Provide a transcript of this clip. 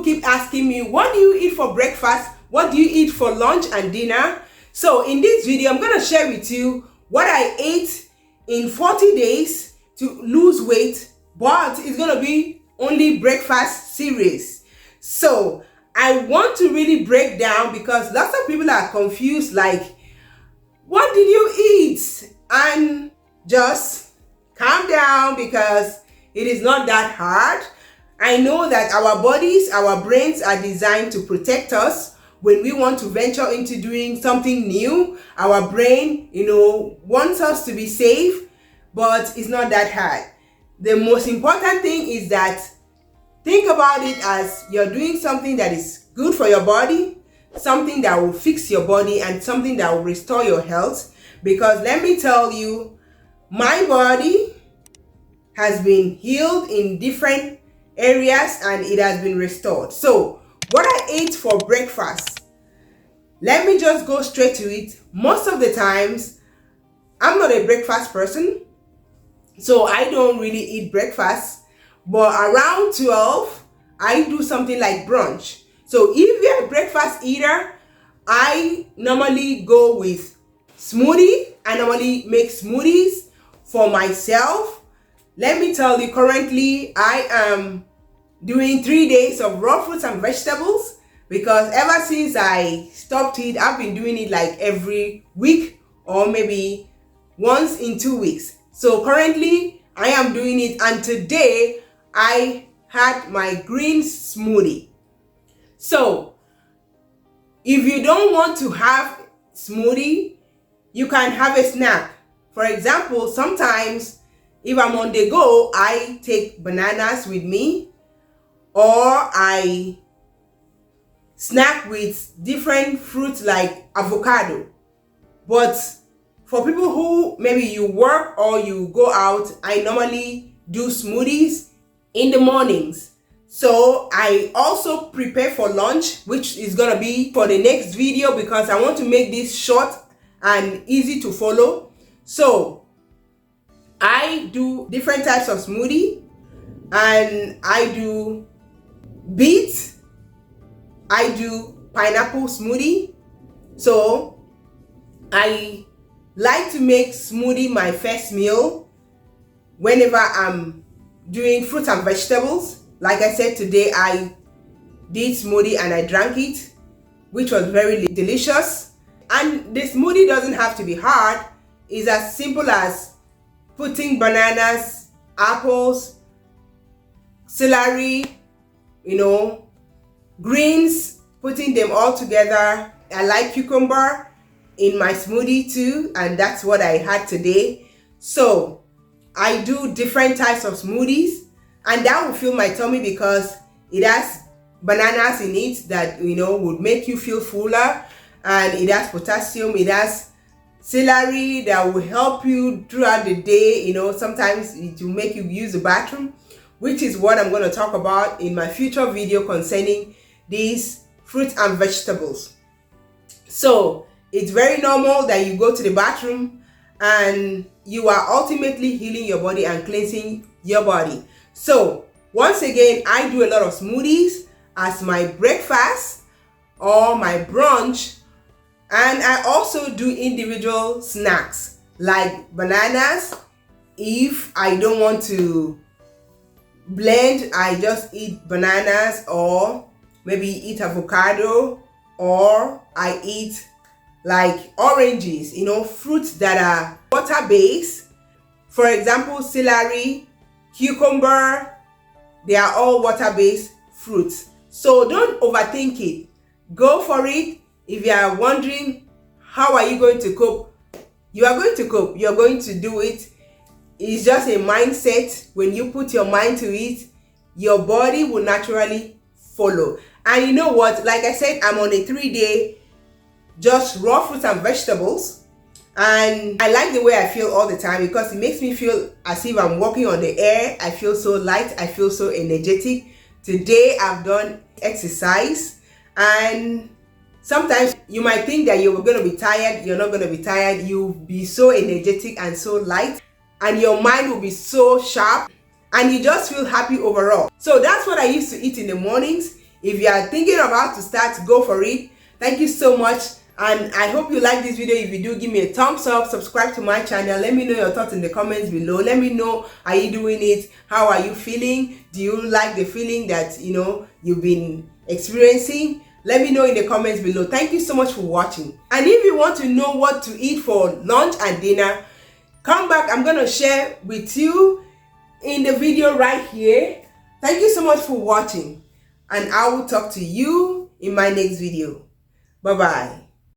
keep asking me, what do you eat for breakfast? What do you eat for lunch and dinner? So in this video, I'm going to share with you what I ate in 40 days to lose weight, but it's going to be only breakfast series. So I want to really break down because lots of people are confused, like, what did you eat? And just calm down because it is not that hard. I know that our bodies, our brains are designed to protect us. When we want to venture into doing something new, our brain, wants us to be safe, but it's not that hard. The most important thing is that think about it as you're doing something that is good for your body, something that will fix your body, and something that will restore your health. Because let me tell you, my body has been healed in different areas and it has been restored. So what I ate for breakfast, let me just go straight to it. Most of the times, I'm not a breakfast person, so I don't really eat breakfast. But around 12, I do something like brunch. So if you're a breakfast eater, I normally go with smoothie. I normally make smoothies for myself. Let me tell you, currently I am doing 3 days of raw fruits and vegetables because ever since I stopped it, I've been doing it like every week or maybe once in 2 weeks. So currently I am doing it, and today I had my green smoothie. So if you don't want to have smoothie, you can have a snack. For example, sometimes if I'm on the go, I take bananas with me, or I snack with different fruits like avocado. But for people who maybe you work or you go out, I normally do smoothies in the mornings. So I also prepare for lunch, which is gonna be for the next video because I want to make this short and easy to follow. So I do different types of smoothie, and I do beet, I do pineapple smoothie. So I like to make smoothie my first meal whenever I'm doing fruits and vegetables. Like I said, today I did smoothie and I drank it, which was very delicious. And the smoothie doesn't have to be hard. It's as simple as putting bananas, apples, celery, greens, putting them all together. I like cucumber in my smoothie too, and that's what I had today. So I do different types of smoothies, and that will fill my tummy because it has bananas in it that would make you feel fuller, and it has potassium, it has celery that will help you throughout the day. Sometimes it will make you use the bathroom, which is what I'm going to talk about in my future video concerning these fruits and vegetables. So it's very normal that you go to the bathroom and you are ultimately healing your body and cleansing your body. So once again, I do a lot of smoothies as my breakfast or my brunch, and I also do individual snacks like bananas. If I don't want to blend, I just eat bananas, or maybe eat avocado, or I eat like oranges, fruits that are water-based. For example, celery, cucumber, they are all water-based fruits. So don't overthink it. Go for it. If you are wondering how are you going to cope, you are going to cope. You're going to do it. It's just a mindset. When you put your mind to it, your body will naturally follow. And you know what? Like I said, I'm on a 3-day just raw fruits and vegetables. And I like the way I feel all the time because it makes me feel as if I'm walking on the air. I feel so light. I feel so energetic. Today I've done exercise, and sometimes you might think that you're going to be tired. You're not going to be tired. You'll be so energetic and so light, and your mind will be so sharp, and you just feel happy overall. So that's what I used to eat in the mornings. If you are thinking about to start, go for it. Thank you so much, and I hope you like this video. If you do, give me a thumbs up, subscribe to my channel. Let me know your thoughts in the comments below. Let me know, are you doing it? How are you feeling? Do you like the feeling that you've been experiencing? Let me know in the comments below. Thank you so much for watching. And if you want to know what to eat for lunch and dinner, come back. I'm going to share with you in the video right here. Thank you so much for watching, and I will talk to you in my next video. Bye bye.